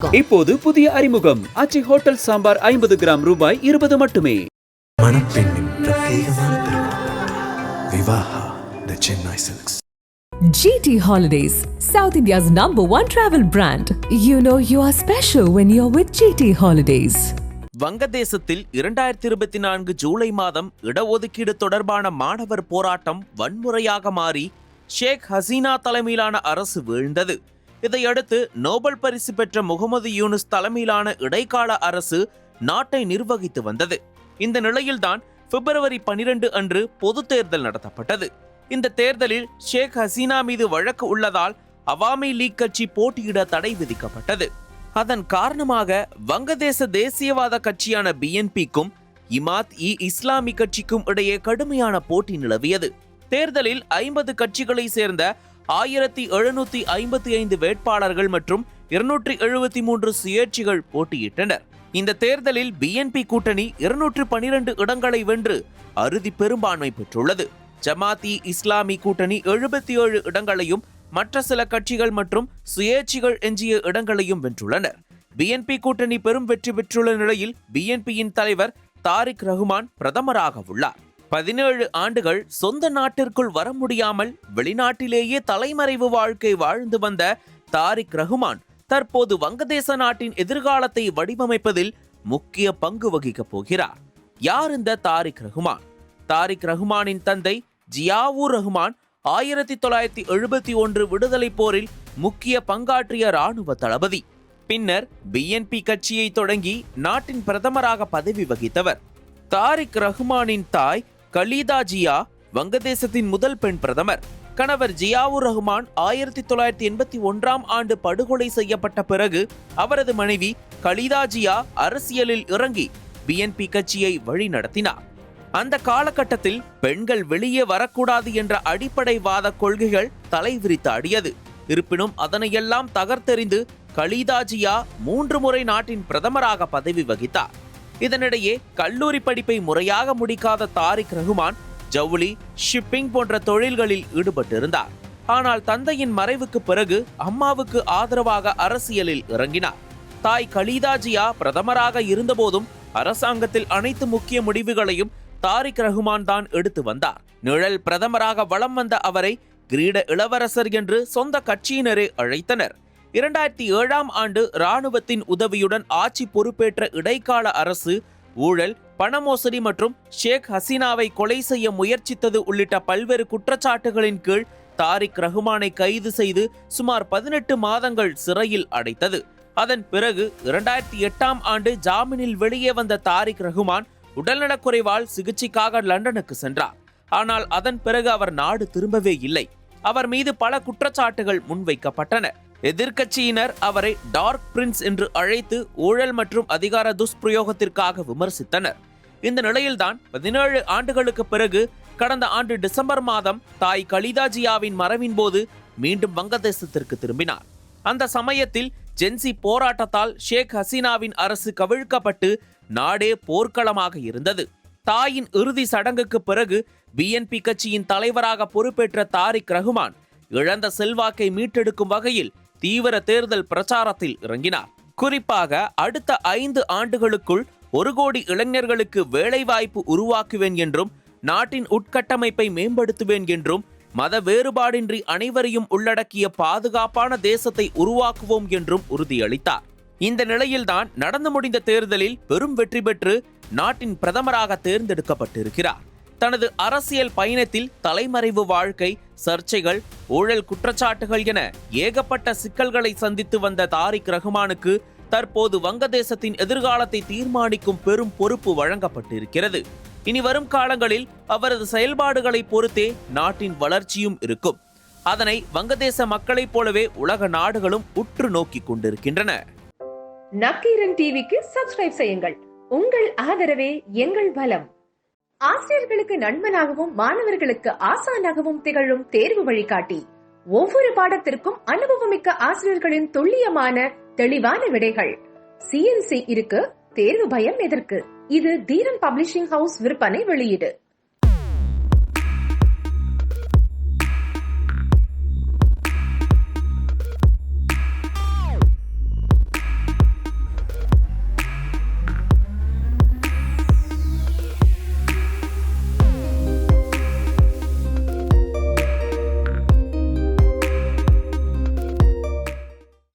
இப்போது புதிய அறிமுகம் ஆச்சி ஹோட்டல் சாம்பார் 50 கிராம் ரூபாய் 20 மட்டுமே. மணப்பெண்ணின் பிரத்யேகமான திருமணம் Vivaha the Chennai silks. GT Holidays, South India's #1 travel brand. You know you are special when you're with GT Holidays. வங்கதேசத்தில் 2024 ஜூலை மாதம் இடஒதுக்கீடு தொடர்பான மாணவர் போராட்டம் வன்முறையாக மாறி ஷேக் ஹசீனா தலைமையிலான அரசு வீழ்ந்தது. இதையடுத்து நோபல் பரிசு பெற்ற முகமது யூனுஸ் தலைமையிலான இடைக்கால அரசு நாட்டை நிர்வகித்து வந்தது. இந்த நிலையில்தான் பிப்ரவரி 12 அன்று பொது தேர்தல் நடத்தப்பட்டது. இந்த தேர்தலில் ஷேக் ஹசீனா மீது வழக்கு உள்ளதால் அவாமி லீக் கட்சி போட்டியிட தடை விதிக்கப்பட்டது. அதன் காரணமாக வங்கதேச தேசியவாத கட்சியான BNPக்கும் இஸ்லாமி கட்சிக்கும் இடையே கடுமையான போட்டி நிலவியது. தேர்தலில் 50 கட்சிகளை சேர்ந்த 1755 வேட்பாளர்கள் மற்றும் 273 சுயேட்சைகள் போட்டியிட்டனர். இந்த தேர்தலில் BNP கூட்டணி 212 இடங்களை வென்று அறுதி பெரும்பான்மை பெற்றுள்ளது. இஸ்லாமி கூட்டணி 77 இடங்களையும் மற்ற சில கட்சிகள் மற்றும் சுயேட்சைகள் எஞ்சிய இடங்களையும் வென்றுள்ளனர். BNP கூட்டணி பெரும் வெற்றி பெற்றுள்ள நிலையில் BNPயின் தலைவர் தாரிக் ரஹ்மான் பிரதமராக உள்ளார். 17 ஆண்டுகள் சொந்த நாட்டிற்குள் வர முடியாமல் வெளிநாட்டிலேயே தலைமறைவு வாழ்க்கை வாழ்ந்து வந்த தாரிக் ரஹ்மான் தற்போது வங்கதேச நாட்டின் எதிர்காலத்தை வடிவமைப்பதில் முக்கிய பங்கு வகிக்கப் போகிறார். யார் இந்த தாரிக் ரஹ்மான்? தாரிக் ரஹ்மானின் தந்தை ஜியாவூர் ரஹ்மான் 1971 விடுதலை போரில் முக்கிய பங்காற்றிய இராணுவ தளபதி. பின்னர் BNP கட்சியை தொடங்கி நாட்டின் பிரதமராக பதவி வகித்தவர். தாரிக் ரஹ்மானின் தாய் கலீதா ஜியா வங்கதேசத்தின் முதல் பெண் பிரதமர். கணவர் ஜியாவூர் ரஹ்மான் 1981 ஆண்டு படுகொலை செய்யப்பட்ட பிறகு அவரது மனைவி கலீதா ஜியா அரசியலில் இறங்கி BNP கட்சியை வழிநடத்தினார். அந்த காலகட்டத்தில் பெண்கள் வெளியே வரக்கூடாது என்ற அடிப்படைவாத கொள்கைகள் தலைவிரித்தாடியது. இருப்பினும் அதனையெல்லாம் தகர்த்தெறிந்து கலீதா ஜியா 3 முறை நாட்டின் பிரதமராக பதவி வகித்தார். இதனிடையே கல்லூரி படிப்பை முறையாக முடிக்காத தாரிக் ரஹ்மான் ஜவுளி, ஷிப்பிங் போன்ற தொழில்களில் ஈடுபட்டிருந்தார். ஆனால் தந்தையின் மறைவுக்கு பிறகு அம்மாவுக்கு ஆதரவாக அரசியலில் இறங்கினார். தாய் கலீதா ஜியா பிரதமராக இருந்தபோதும் அரசாங்கத்தில் அனைத்து முக்கிய முடிவுகளையும் தாரிக் ரஹ்மான் தான் எடுத்து வந்தார். நிழல் பிரதமராக வலம் வந்த அவரை கிரீட இளவரசர் என்று சொந்த கட்சியினரே அழைத்தனர். 2007 ஆண்டு இராணுவத்தின் உதவியுடன் ஆட்சி பொறுப்பேற்ற இடைக்கால அரசு ஊழல், பண மோசடி மற்றும் ஷேக் ஹசீனாவை கொலை செய்ய முயற்சித்தது உள்ளிட்ட பல்வேறு குற்றச்சாட்டுகளின் கீழ் தாரிக் ரஹ்மானை கைது செய்து சுமார் 18 மாதங்கள் சிறையில் அடைத்தது. அதன் பிறகு 2008 ஆண்டு ஜாமீனில் வெளியே வந்த தாரிக் ரஹ்மான் உடல்நலக்குறைவால் சிகிச்சைக்காக லண்டனுக்கு சென்றார். ஆனால் அதன் பிறகு அவர் நாடு திரும்பவே இல்லை. அவர் மீது பல குற்றச்சாட்டுகள் முன்வைக்கப்பட்டன. எதிர்க்கட்சியினர் அவரை டார்க் பிரின்ஸ் என்று அழைத்து ஊழல் மற்றும் அதிகார துஷ்பிரயோகத்திற்காக விமர்சித்தனர். இந்த நிலையில்தான் 17 ஆண்டுகளுக்கு பிறகு கடந்த ஆண்டு டிசம்பர் மாதம் தாய் கலீதா ஜியாவின் மறைவின் போது மீண்டும் வங்கதேசத்திற்கு திரும்பினார். அந்த சமயத்தில் ஜென்சி போராட்டத்தால் ஷேக் ஹசீனாவின் அரசு கவிழ்க்கப்பட்டு நாடே போர்க்களமாக இருந்தது. தாயின் இறுதி சடங்குக்கு பிறகு BNP கட்சியின் தலைவராக பொறுப்பேற்ற தாரிக் ரஹ்மான் இழந்த செல்வாக்கை மீட்டெடுக்கும் வகையில் தீவிர தேர்தல் பிரச்சாரத்தில் இறங்கினார். குறிப்பாக அடுத்த 5 ஆண்டுகளுக்குள் 1 கோடி இளைஞர்களுக்கு வேலைவாய்ப்பு உருவாக்குவேன் என்றும் நாட்டின் உட்கட்டமைப்பை மேம்படுத்துவேன் என்றும் மத வேறுபாடின்றி அனைவரையும் உள்ளடக்கிய பாதுகாப்பான தேசத்தை உருவாக்குவோம் என்றும் உறுதியளித்தார். இந்த நிலையில்தான் நடந்து முடிந்த தேர்தலில் பெரும் வெற்றி பெற்று நாட்டின் பிரதமராக தேர்ந்தெடுக்கப்பட்டிருக்கிறார். தனது அரசியல் பயணத்தில் தலைமறைவு வாழ்க்கை, சர்ச்சைகள், ஊழல் குற்றச்சாட்டுகள் என ஏகப்பட்ட சிக்கல்களை சந்தித்து வந்த தாரிக் ரஹ்மானுக்கு தற்போது வங்கதேசத்தின் எதிர்காலத்தை தீர்மானிக்கும் பெரும் பொறுப்பு வழங்கப்பட்டிருக்கிறது. இனி வரும் காலங்களில் அவரது செயல்பாடுகளை பொறுத்தே நாட்டின் வளர்ச்சியும் இருக்கும். அதனை வங்கதேச மக்களைப் போலவே உலக நாடுகளும் உற்று நோக்கி கொண்டிருக்கின்றன. நக்கீரன் டிவிக்கு சப்ஸ்கிரைப் செய்யுங்கள். உங்கள் ஆதரவே எங்கள் பலம். ஆசிரியர்களுக்கு நண்பனாகவும் மாணவர்களுக்கு ஆசானாகவும் திகழும் தேர்வு வழிகாட்டி. ஒவ்வொரு பாடத்திற்கும் அனுபவமிக்க ஆசிரியர்களின் துல்லியமான தெளிவான விடைகள். CNC இருக்கு, தேர்வு பயம் எதற்கு? இது தீரன் பப்ளிஷிங் ஹவுஸ் விற்பனை வெளியீடு.